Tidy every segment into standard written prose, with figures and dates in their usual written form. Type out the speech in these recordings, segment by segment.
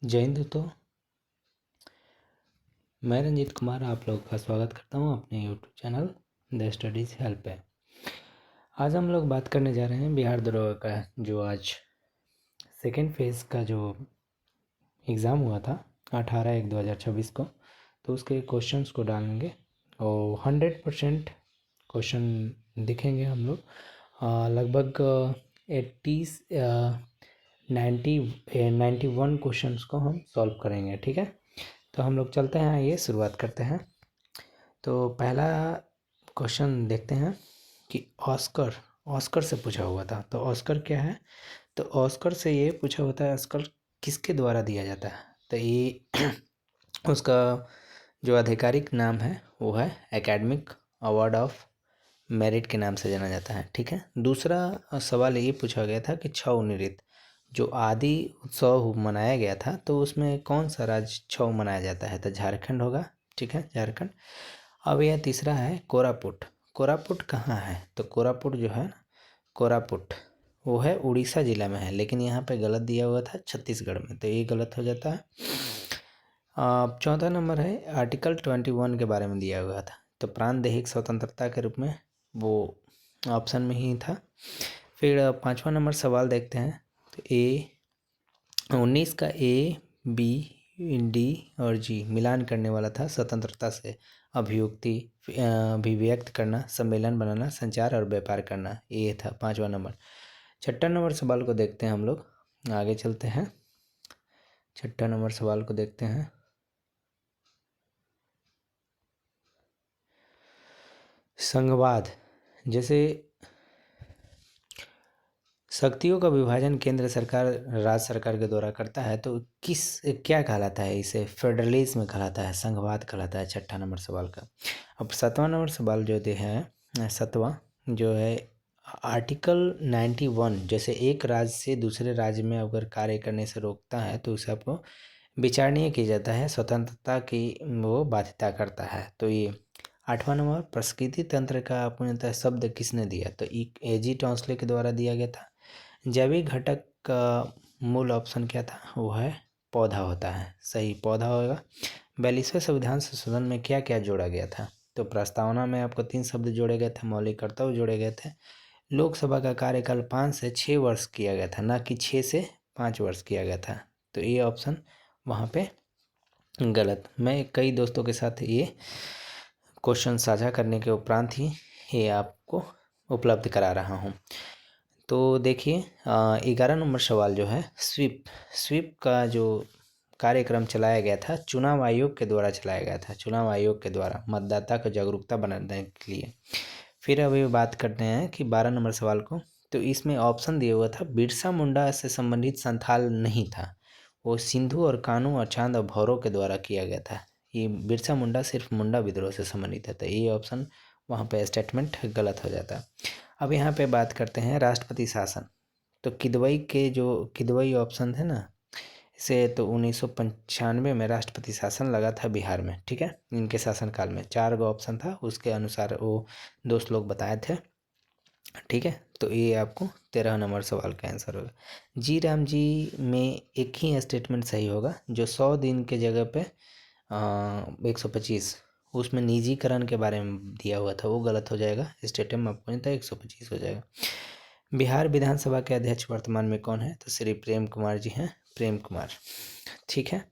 जय हिंद दोस्तों, मैं रंजीत कुमार आप लोग का स्वागत करता हूं अपने YouTube channel the studies help पे। आज हम लोग बात करने जा रहे हैं बिहार दरोगा का जो आज सेकेंड फेज़ का जो एग्ज़ाम हुआ था 18/1/2026 को, तो उसके क्वेश्चंस को डालेंगे और 100% क्वेश्चन दिखेंगे हम लोग। लगभग 80 91 क्वेश्चंस को हम सॉल्व करेंगे। ठीक है, तो हम लोग चलते हैं, आइए शुरुआत करते हैं। तो पहला क्वेश्चन देखते हैं कि ऑस्कर ऑस्कर से पूछा हुआ था। तो ऑस्कर क्या है? तो ऑस्कर से ये पूछा होता है, ऑस्कर किसके द्वारा दिया जाता है? तो ये उसका जो आधिकारिक नाम है वो है एकेडमिक अवार्ड ऑफ मेरिट के नाम से जाना जाता है। ठीक है, दूसरा सवाल ये पूछा गया था कि छऊ नृत्य जो आदि उत्सव मनाया गया था, तो उसमें कौन सा राज्य छऊ मनाया जाता है? तो झारखंड होगा। ठीक है, झारखंड। अब यह तीसरा है कोरापुट। कोरापुट कहाँ है? तो कोरापुट जो है, कोरापुट वो है उड़ीसा ज़िला में है, लेकिन यहाँ पे गलत दिया हुआ था छत्तीसगढ़ में, तो ये गलत हो जाता है। अब चौथा नंबर है आर्टिकल 21 के बारे में दिया हुआ था, तो प्रांत दैहिक स्वतंत्रता के रूप में वो ऑप्शन में ही था। फिर पाँचवा नंबर सवाल देखते हैं। तो 19 का ए, बी, डी और जी मिलान करने वाला था। स्वतंत्रता से अभिव्यक्ति, अभिव्यक्त करना, सम्मेलन बनाना, संचार और व्यापार करना, ये था पाँचवा नंबर। छठा नंबर सवाल को देखते हैं, हम लोग आगे चलते हैं। छठा नंबर सवाल को देखते हैं। संघवाद, जैसे शक्तियों का विभाजन केंद्र सरकार राज्य सरकार के द्वारा करता है, तो किस क्या कहलाता है? इसे फेडरलिज्म कहलाता है, संघवाद कहलाता है छठा नंबर सवाल का। अब सातवां नंबर सवाल जो दे है, सातवां जो है आर्टिकल 91, जैसे एक राज्य से दूसरे राज्य में अगर कार्य करने से रोकता है तो उसे आपको विचारणीय किया जाता है, स्वतंत्रता की वो बाध्यता करता है। तो ये आठवां नंबर प्रकृति तंत्र का पूर्णतः शब्द किसने दिया? तो एजी टॉन्सले के द्वारा दिया गया था। जैविक घटक का मूल ऑप्शन क्या था? वो है पौधा होता है, सही पौधा होगा। 42वें संविधान संशोधन में क्या क्या जोड़ा गया था? तो प्रस्तावना में आपको 3 शब्द जोड़े गए थे, मौलिक कर्तव्य जोड़े गए थे, लोकसभा का कार्यकाल 5 से 6 वर्ष किया गया था, ना कि 6 से 5 वर्ष किया गया था। तो ये ऑप्शन वहाँ पे गलत। मैं कई दोस्तों के साथ ये क्वेश्चन साझा करने के उपरांत ही ये आपको उपलब्ध करा रहा हूँ। तो देखिए 11 नंबर सवाल जो है स्वीप का जो कार्यक्रम चलाया गया था, चुनाव आयोग के द्वारा चलाया गया था, चुनाव आयोग के द्वारा मतदाता को जागरूकता बनाने के लिए। फिर अभी बात करते हैं कि 12 नंबर सवाल को। तो इसमें ऑप्शन दिया हुआ था बिरसा मुंडा से संबंधित संथाल नहीं था, वो सिंधु और कानू और चांद और भौरों के द्वारा किया गया था। ये बिरसा मुंडा सिर्फ मुंडा विद्रोह से संबंधित है, तो ये ऑप्शन वहाँ पे स्टेटमेंट गलत हो जाता है। अब यहाँ पे बात करते हैं राष्ट्रपति शासन। तो किदवई के जो किदवई ऑप्शन है ना, इसे तो 1995 में राष्ट्रपति शासन लगा था बिहार में। ठीक है, इनके शासनकाल में 4 गो ऑप्शन था, उसके अनुसार वो दोस्त लोग बताए थे। ठीक है, तो ये आपको 13 नंबर सवाल का आंसर होगा। जी राम जी में एक ही स्टेटमेंट सही होगा, जो 100 दिन के जगह पे 125 उसमें निजीकरण के बारे में दिया हुआ था, वो गलत हो जाएगा। स्टेटमेंट आपको नहीं था, 125 हो जाएगा। बिहार विधानसभा के अध्यक्ष वर्तमान में कौन है? तो श्री प्रेम कुमार जी हैं, प्रेम कुमार। ठीक है,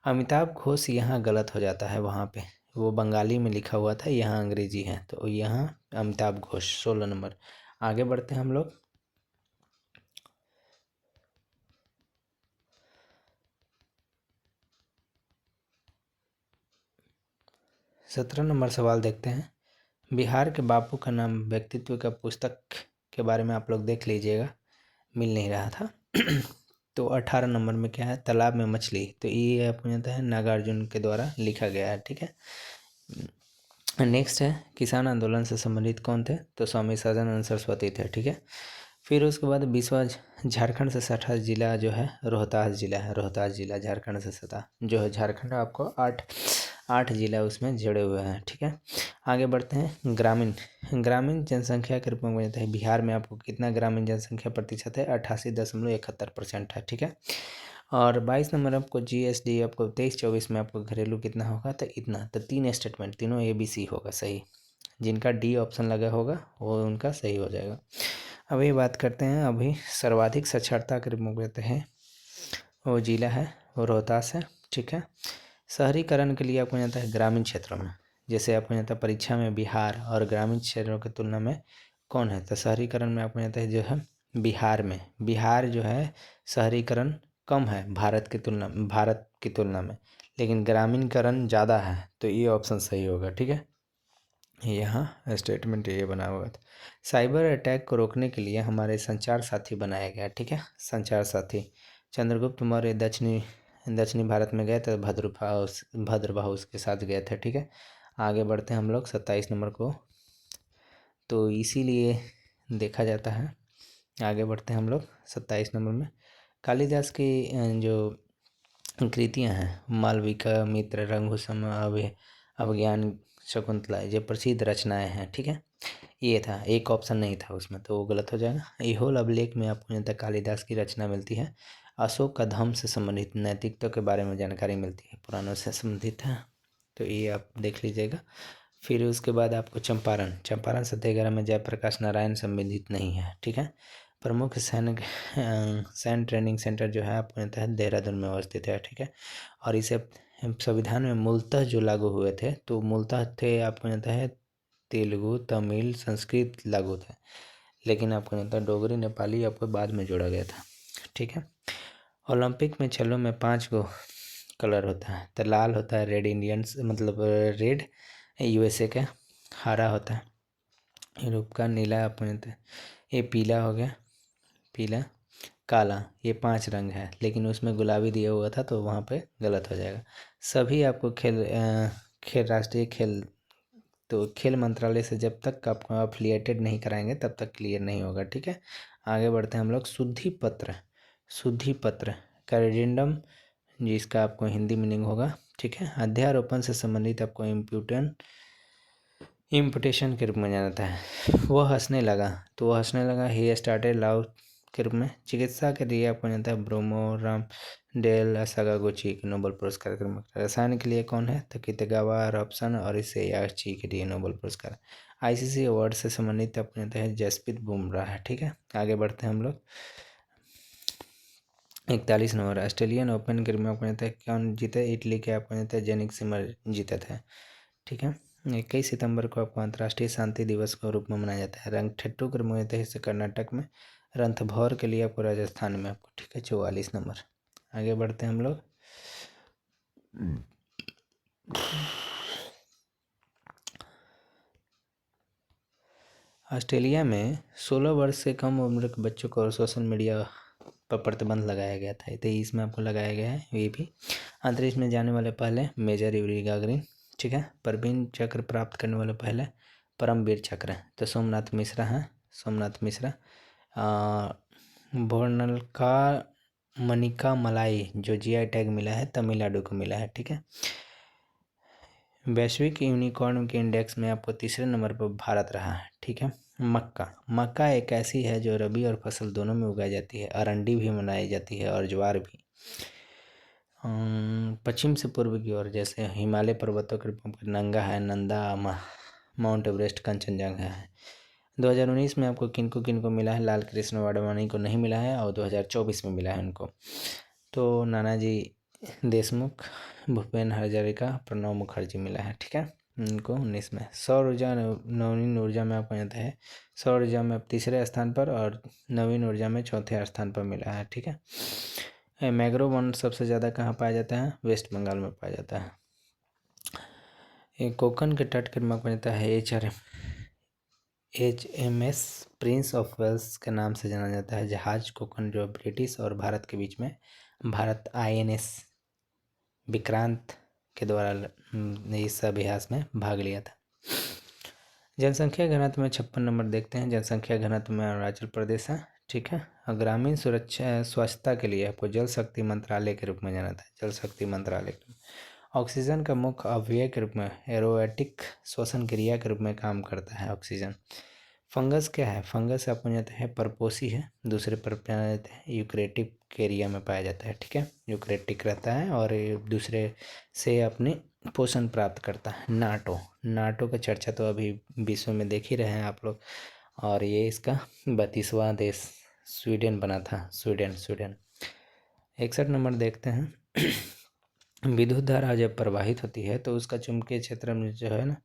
अमिताभ घोष यहाँ गलत हो जाता है, वहाँ पे वो बंगाली में लिखा हुआ था, यहाँ अंग्रेजी है, तो यहाँ अमिताभ घोष 16 नंबर। आगे बढ़ते हैं हम लोग। सत्रह नंबर सवाल देखते हैं। बिहार के बापू का नाम व्यक्तित्व का पुस्तक के बारे में आप लोग देख लीजिएगा, मिल नहीं रहा था। तो 18 नंबर में क्या है? तालाब में मछली। तो ये अपने है नागार्जुन के द्वारा लिखा गया है। ठीक है, नेक्स्ट है किसान आंदोलन से संबंधित कौन थे? तो स्वामी सदानंद सरस्वती थे। ठीक है, फिर उसके बाद 20वां झारखंड से 60 जिला जो है रोहतास जिला है, रोहतास जिला झारखंड से 60 जो है, झारखंड आपको 8 जिला उसमें जुड़े हुए हैं। ठीक है, आगे बढ़ते हैं। ग्रामीण जनसंख्या के रूप में बताते हैं बिहार में आपको कितना ग्रामीण जनसंख्या प्रतिशत है? 88.71% है। ठीक है, और 22 नंबर आपको जीएसडी आपको 23-24 में आपको घरेलू कितना होगा, तो इतना। तो 3 स्टेटमेंट, तीनों ABC होगा सही। जिनका डी ऑप्शन लगा होगा वो उनका सही हो जाएगा। अभी बात करते हैं, अभी सर्वाधिक साक्षरता के कहते हैं वो जिला है वो रोहतास है, ठीक है। शहरीकरण के लिए आपको जाता है ग्रामीण क्षेत्रों में, जैसे आपको जाता है परीक्षा में बिहार और ग्रामीण क्षेत्रों की तुलना में कौन है, तो शहरीकरण में आपको जाता है जो है बिहार में, बिहार जो है शहरीकरण कम है भारत की तुलना में, लेकिन ग्रामीणकरण ज़्यादा है, तो ये ऑप्शन सही होगा, ठीक है। यहाँ स्टेटमेंट ये बना हुआ था। साइबर अटैक को रोकने के लिए हमारे संचार साथी बनाया गया, ठीक है। संचार साथी चंद्रगुप्त मौर्य दक्षिणी भारत में गए थे, भद्रबाहु उसके साथ गए थे, ठीक है। आगे बढ़ते हैं हम लोग 27 नंबर को, तो इसीलिए देखा जाता है। आगे बढ़ते हैं हम लोग 27 नंबर में, कालिदास की जो कृतियाँ हैं, मालविका, मित्र, रंगभूषण, अभिज्ञान, शकुंतला, ये प्रसिद्ध रचनाएं हैं, ठीक है। ये था, एक ऑप्शन नहीं था उसमें, तो वो गलत हो जाएगा। ऐहोल अभिलेख में आपको यहाँ तक कालिदास की रचना मिलती है। अशोक का धम्म से संबंधित नैतिकता के बारे में जानकारी मिलती है, पुराणों से संबंधित है, तो ये आप देख लीजिएगा। फिर उसके बाद आपको चंपारण सत्याग्रह में जयप्रकाश नारायण संबंधित नहीं है, ठीक है। प्रमुख सैन्य ट्रेनिंग सेंटर जो है आपको यहाँ है देहरादून में अवस्थित है, ठीक है। और इसे संविधान में मूलतः जो लागू हुए थे, तो मूलतः थे आपको यहाँ है तेलुगु, तमिल, संस्कृत लागू थे, लेकिन आपको यहाँ डोगरी, नेपाली आपको बाद में जोड़ा गया था, ठीक है। ओलंपिक में छल्लों में 5 गो कलर होता है, तो लाल होता है रेड इंडियंस, मतलब रेड USA का, हरा होता है यूरोप का, नीला आपको यहाँ ये पीला हो गया, पीला, काला, ये 5 रंग है, लेकिन उसमें गुलाबी दिया हुआ था तो वहाँ पे गलत हो जाएगा। सभी आपको खेल राष्ट्रीय खेल, तो खेल मंत्रालय से जब तक आपको अफिलिएटेड नहीं कराएंगे तब तक क्लियर नहीं होगा, ठीक है। आगे बढ़ते हैं हम लोग, शुद्धि पत्र का एजेंडम, जिसका आपको हिंदी मीनिंग होगा, ठीक है। अध्यारोपण से संबंधित आपको इम्पुटेशन के रूप में जाना है। वह हंसने लगा, तो वह हंसने लगा, ही स्टार्टेड लाउड के रूप में। चिकित्सा के लिए आपको जानता है ब्रोमो डेल सगागुची के नोबेल पुरस्कार के रूप में। रसायन के लिए कौन है, तो कितगावा रॉबसन और इसे याची के लिए नोबेल पुरस्कार। ICC अवार्ड से संबंधित आपको जानता है जसप्रीत बुमराह है, ठीक है। आगे बढ़ते हैं हम लोग 41 नंबर, ऑस्ट्रेलियन ओपन के रूप में आपको जानता है कौन जीते, इटली के आपको जानता है जेनिक सिमर जीते थे, ठीक है। 21 सितंबर को आपको अंतर्राष्ट्रीय शांति दिवस के रूप में मनाया जाता है। रंगठट्टू के रूप में जैसे कर्नाटक में, रणथंभौर के लिए आपको राजस्थान में आपको, ठीक है। 44 नंबर। आगे बढ़ते हैं हम लोग ऑस्ट्रेलिया में 16 वर्ष से कम उम्र के बच्चों को सोशल मीडिया पर प्रतिबंध लगाया गया था, तो इसमें आपको लगाया गया है। ये भी अंतरिक्ष में जाने वाले पहले मेजर यूरी गागरिन, ठीक है। परवीन चक्र प्राप्त करने वाले पहले परमवीर चक्र हैं, तो सोमनाथ मिश्रा। भोरनल का मनिका मलाई जो GI टैग मिला है तमिलनाडु को मिला है, ठीक है। वैश्विक यूनिकॉर्न के इंडेक्स में आपको तीसरे नंबर पर भारत रहा है, ठीक है। मक्का एक ऐसी है जो रबी और फसल दोनों में उगाई जाती है, अरंडी भी मनाई जाती है और ज्वार भी। पश्चिम से पूर्व की ओर जैसे हिमालय पर्वतों के नंगा है, नंदा, माउंट एवरेस्ट, कंचनजंगा है। 2019 में आपको किनको मिला है, लाल कृष्ण वाडवानी को नहीं मिला है, और 2024 में मिला है उनको, तो नानाजी देशमुख, भूपेन हजारिका, प्रणब मुखर्जी मिला है, ठीक है। उनको 19 में। सौर ऊर्जा, नवीन ऊर्जा में आपको जानता है, सौर ऊर्जा में तीसरे स्थान पर और नवीन ऊर्जा में चौथे स्थान पर मिला है, ठीक है। मैंग्रोव वन सबसे ज़्यादा कहाँ पाया जाता है, वेस्ट बंगाल में पाया जाता है। कोकन के तट के आपको जानता है HMS प्रिंस ऑफ वेल्स के नाम से जाना जाता है जहाज कोकन, जो ब्रिटिश और भारत के बीच में भारत INS विक्रांत के द्वारा इस अभ्यास में भाग लिया था। जनसंख्या घनत्व में 56 नंबर देखते हैं। जनसंख्या घनत्व में अरुणाचल प्रदेश है, ठीक है। और ग्रामीण सुरक्षा स्वच्छता के लिए आपको जल शक्ति मंत्रालय के रूप में जाना था, जल शक्ति मंत्रालय के रूप में। ऑक्सीजन का मुख्य अवयव के रूप में एरोएटिक श्वसन क्रिया के रूप में काम करता है ऑक्सीजन। फंगस क्या है, फंगस आपको जानते हैं परपोसी है, दूसरे पर यूक्रेटिव के एरिया में पाया जाता है, ठीक है, यूक्रेटिक रहता है और एक दूसरे से अपने पोषण प्राप्त करता है। नाटो, नाटो का चर्चा तो अभी विश्व में देख ही रहे हैं आप लोग, और ये इसका 32वां देश स्वीडन बना था, स्वीडन स्वीडन। 61 नंबर देखते हैं। विद्युत धारा जब प्रवाहित होती है तो उसका चुंबकीय क्षेत्र में जो है ना,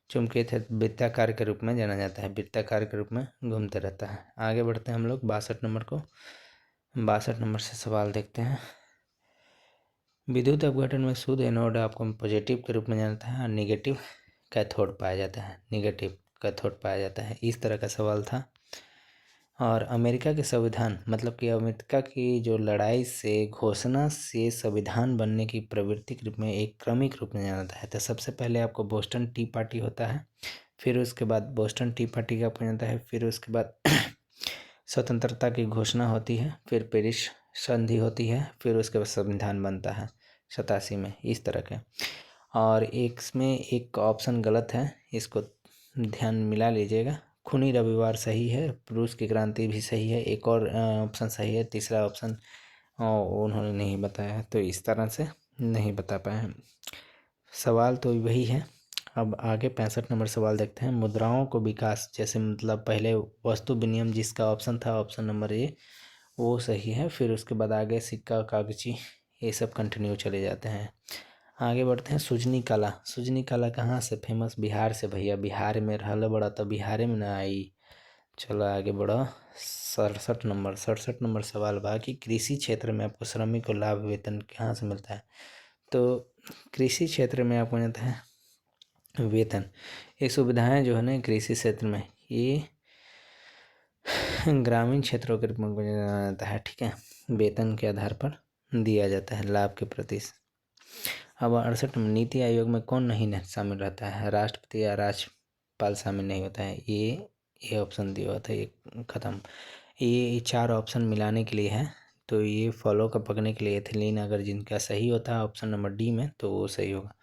चुंबकीय क्षेत्र वृत्ताकार के रूप में जाना जाता है, वृत्ताकार के रूप में घूमते रहता है। आगे बढ़ते हैं हम लोग 62 नंबर को। 62 नंबर से सवाल देखते हैं। विद्युत अपघटन में शुद्ध एनोड आपको पॉजिटिव के रूप में जाना जाता है और निगेटिव कैथोड पाया जाता है, निगेटिव कैथोड पाया जाता है। इस तरह का सवाल था। और अमेरिका के संविधान, मतलब कि अमेरिका की जो लड़ाई से घोषणा से संविधान बनने की प्रवृत्ति के रूप में एक क्रमिक रूप में जाना जाता है। तो सबसे पहले आपको बोस्टन टी पार्टी होता है, फिर उसके बाद बोस्टन टी पार्टी का आपको जाता है, फिर उसके बाद स्वतंत्रता की घोषणा होती है, फिर पेरिस संधि होती है, फिर उसके बाद संविधान बनता है 87 में, इस तरह के। और एक इसमें एक ऑप्शन गलत है, इसको ध्यान मिला लीजिएगा। खूनी रविवार सही है, रूस की क्रांति भी सही है, एक और ऑप्शन सही है, तीसरा ऑप्शन उन्होंने नहीं बताया, तो इस तरह से नहीं बता पाए हैं। सवाल तो वही है। अब आगे 65 नंबर सवाल देखते हैं। मुद्राओं को विकास, जैसे मतलब पहले वस्तु विनिमय जिसका ऑप्शन था, ऑप्शन नंबर ए, वो सही है। फिर उसके बाद आगे सिक्का, कागजी, ये सब कंटिन्यू चले जाते हैं। आगे बढ़ते हैं। सुजनी कला, सुजनी कला कहाँ से फेमस? बिहार से भैया, बिहार में रहल बड़ा तो बिहार में ना आई। चलो आगे बढ़ो। 67 नंबर सवाल बा कि कृषि क्षेत्र में आपको श्रमिक को लाभ वेतन कहाँ से मिलता है? तो कृषि क्षेत्र में आपको मिलता है वेतन। ये सुविधाएं जो है ना कृषि क्षेत्र में, ये ग्रामीण क्षेत्रों के रूप में जाना जाता है, ठीक है, वेतन के आधार पर दिया जाता है लाभ के प्रति। अब 68 में नीति आयोग में कौन नहीं शामिल रहता है? राष्ट्रपति या राज्यपाल शामिल नहीं होता है। ये ऑप्शन दिया हुआ था, ये ख़त्म। ये 4 ऑप्शन मिलाने के लिए है, तो ये फॉलो का पकड़ने के लिए एथिलीन अगर जिनका सही होता है ऑप्शन नंबर डी में, तो वो सही होगा।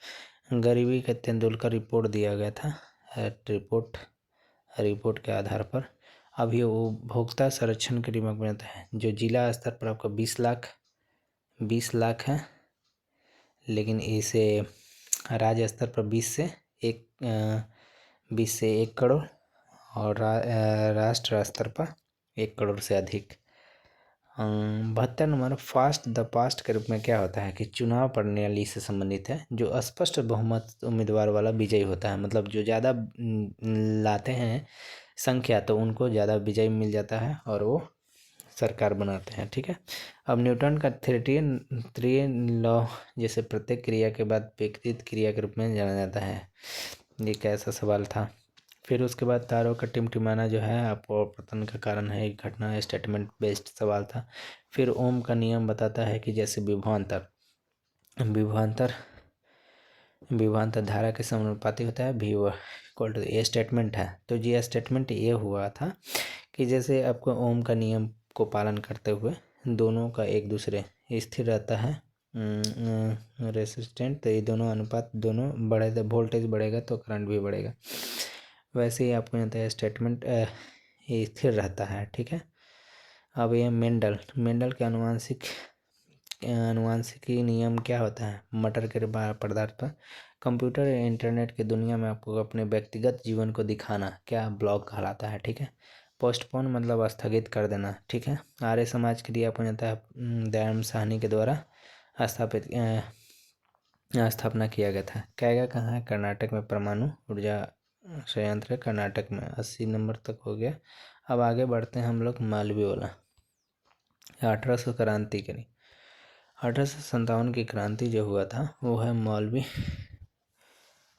गरीबी का तेंदुलकर रिपोर्ट दिया गया था, रिपोर्ट के आधार पर। अब ये उपभोक्ता संरक्षण के दिमाग में आता है, जो जिला स्तर पर आपका 20 लाख है, लेकिन इसे राज्य स्तर पर 20 से 1 करोड़ और राष्ट्र स्तर पर 1 करोड़ से अधिक। 72 नंबर द पास्ट के रूप में क्या होता है? कि चुनाव प्रणाली से संबंधित है, जो स्पष्ट बहुमत उम्मीदवार वाला विजयी होता है, मतलब जो ज़्यादा लाते हैं संख्या, तो उनको ज़्यादा विजय मिल जाता है और वो सरकार बनाते हैं, ठीक है। अब न्यूटन का थ्री लॉ, जैसे प्रत्येक क्रिया के बाद विपरीत क्रिया के रूप में जाना जाता है, ये कैसा सवाल था। फिर उसके बाद तारों का टिमटिमाना जो है आपको पतन का कारण है, एक घटना, स्टेटमेंट बेस्ड सवाल था। फिर ओम का नियम बताता है कि जैसे विभवांतर धारा के समानुपाती होता है, भी इक्वल टू ये स्टेटमेंट है। तो ये स्टेटमेंट ये हुआ था कि जैसे आपको ओम का नियम को पालन करते हुए दोनों का एक दूसरे स्थिर रहता है रेसिस्टेंट, तो ये दोनों अनुपात दोनों बढ़े तो वोल्टेज बढ़ेगा तो करंट भी बढ़ेगा। वैसे ही आपको यहाँ है स्टेटमेंट ये स्थिर रहता है, ठीक है। अब ये मेंडल के अनुवांशिकी नियम क्या होता है? मटर के पदार्थ पर कंप्यूटर या इंटरनेट की दुनिया में आपको अपने व्यक्तिगत जीवन को दिखाना क्या ब्लॉग कहलाता है, ठीक है। पोस्टपोन मतलब स्थगित कर देना, ठीक है। आर्य समाज के लिए आपको जाता है दयाराम साहनी के द्वारा स्थापना किया गया था। कैगा कहाँ है? कर्नाटक में। परमाणु ऊर्जा संयंत्र है कर्नाटक में। 80 नंबर तक हो गया। अब आगे बढ़ते हैं हम लोग मालवी वाला। 1800 क्रांति के लिए 1857 की क्रांति जो हुआ था वो है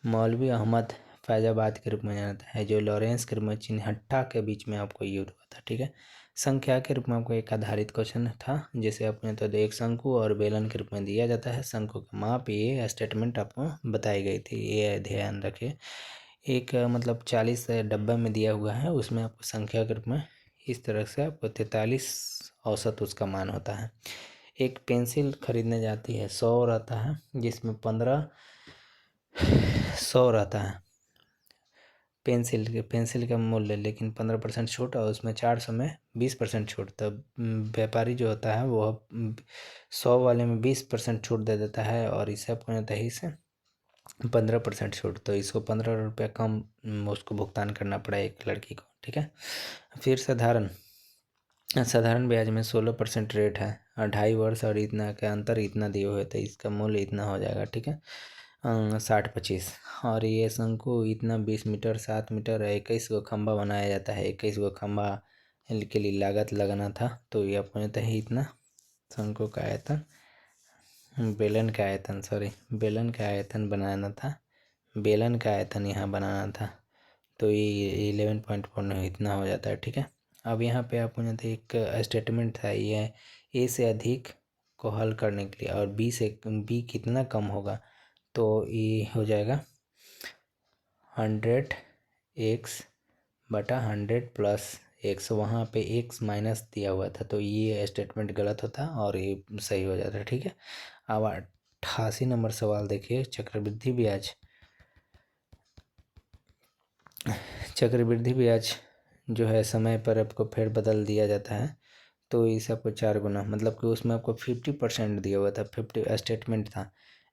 मौलवी अहमद फैजाबाद के रूप में जाना जाता है, जो लॉरेंस के रूप में चिन्हट्टा के बीच में आपको युद्ध हुआ था, ठीक है। संख्या के रूप में आपको एक आधारित क्वेश्चन था, जैसे आपने तो एक शंकु और बेलन के रूप में दिया जाता है। शंकु का माप, ये स्टेटमेंट आपको बताई गई थी, ये ध्यान रखिए। एक मतलब 40 डब्बे में दिया हुआ है, उसमें आपको संख्या के रूप में इस तरह से आपको 43 औसत उसका मान होता है। एक पेंसिल खरीदने जाती है, 100 रहता है, जिसमें 1500 रहता है पेंसिल का मूल्य लेकिन 15% छूट और उसमें 400 में 20% छूट। तब व्यापारी जो होता है वो 100 वाले में 20% छूट दे देता है और इसे आपको मिलता है इसे 15% छूट। तो इसको 15 रुपया कम उसको भुगतान करना पड़ा एक लड़की को, ठीक है। फिर साधारण ब्याज में 16% रेट है और 2.5 वर्ष और इतना के अंतर इतना दिए हुए तो इसका मूल्य इतना हो जाएगा, ठीक है। 60-25 और ये शंकु इतना 20 मीटर 7 मीटर 21 गो खंभा बनाया जाता है। 21 गो खंभा के लिए लागत लगाना था तो ये आपको मिलता है इतना। शंकु का आयतन बेलन का आयतन बनाना था, बेलन का आयतन यहाँ बनाना था तो ये 11.4 इतना हो जाता है, ठीक है। अब यहाँ पे आपको जानते एक स्टेटमेंट था, ये ए से अधिक को हल करने के लिए और बी कितना कम होगा तो ये हो जाएगा 100x/100 + x। वहाँ पे x माइनस दिया हुआ था तो ये स्टेटमेंट गलत होता और ये सही हो जाता है, ठीक है। अब 88 नंबर सवाल देखिए। चक्रवृद्धि ब्याज जो है समय पर आपको फिर बदल दिया जाता है तो इसे आपको 4 गुना, मतलब कि उसमें आपको 50% दिया हुआ था। 50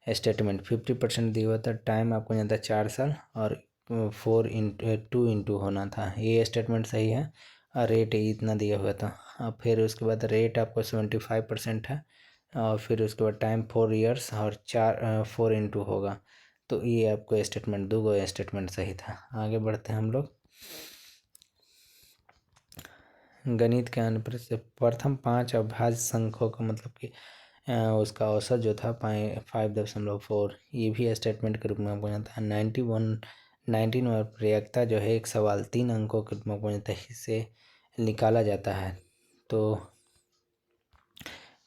स्टेटमेंट 50% दिया हुआ था। टाइम आपको जाता है 4 साल और 2 होना था। ये स्टेटमेंट सही है और रेट इतना दिया हुआ था। और फिर उसके बाद रेट आपको 75% है और फिर उसके बाद टाइम 4 इयर्स और 4 होगा तो ये आपको स्टेटमेंट 2 स्टेटमेंट सही था। आगे बढ़ते हैं हम लोग गणित के अन्य से। प्रथम 5 अभाज्य संख्यों का मतलब कि उसका औसत जो था 5.4 ये भी स्टेटमेंट के रूप में आपको जाता है। 19 और प्रयोक्ता जो है एक सवाल 3 अंकों के रूप में आपको जाता है, इसे निकाला जाता है तो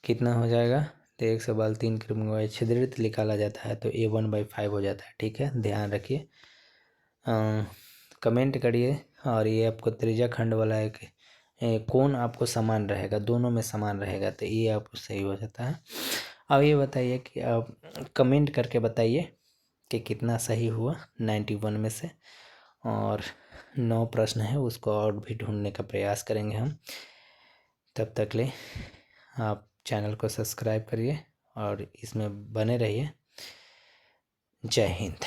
कितना हो जाएगा। तो एक सवाल 3 के रूप में छिद्रित निकाला जाता है तो a 1/5 हो जाता है, ठीक है, ध्यान रखिए। कमेंट करिए। और ये आपको त्रिज्या खंड वाला एक कोण आपको समान रहेगा, दोनों में समान रहेगा तो ये आपको सही हो जाता है। अब ये बताइए कि आप कमेंट करके बताइए कि कितना सही हुआ 91 में से। और 9 प्रश्न है उसको और भी ढूंढने का प्रयास करेंगे हम। तब तक ले आप चैनल को सब्सक्राइब करिए और इसमें बने रहिए। जय हिंद।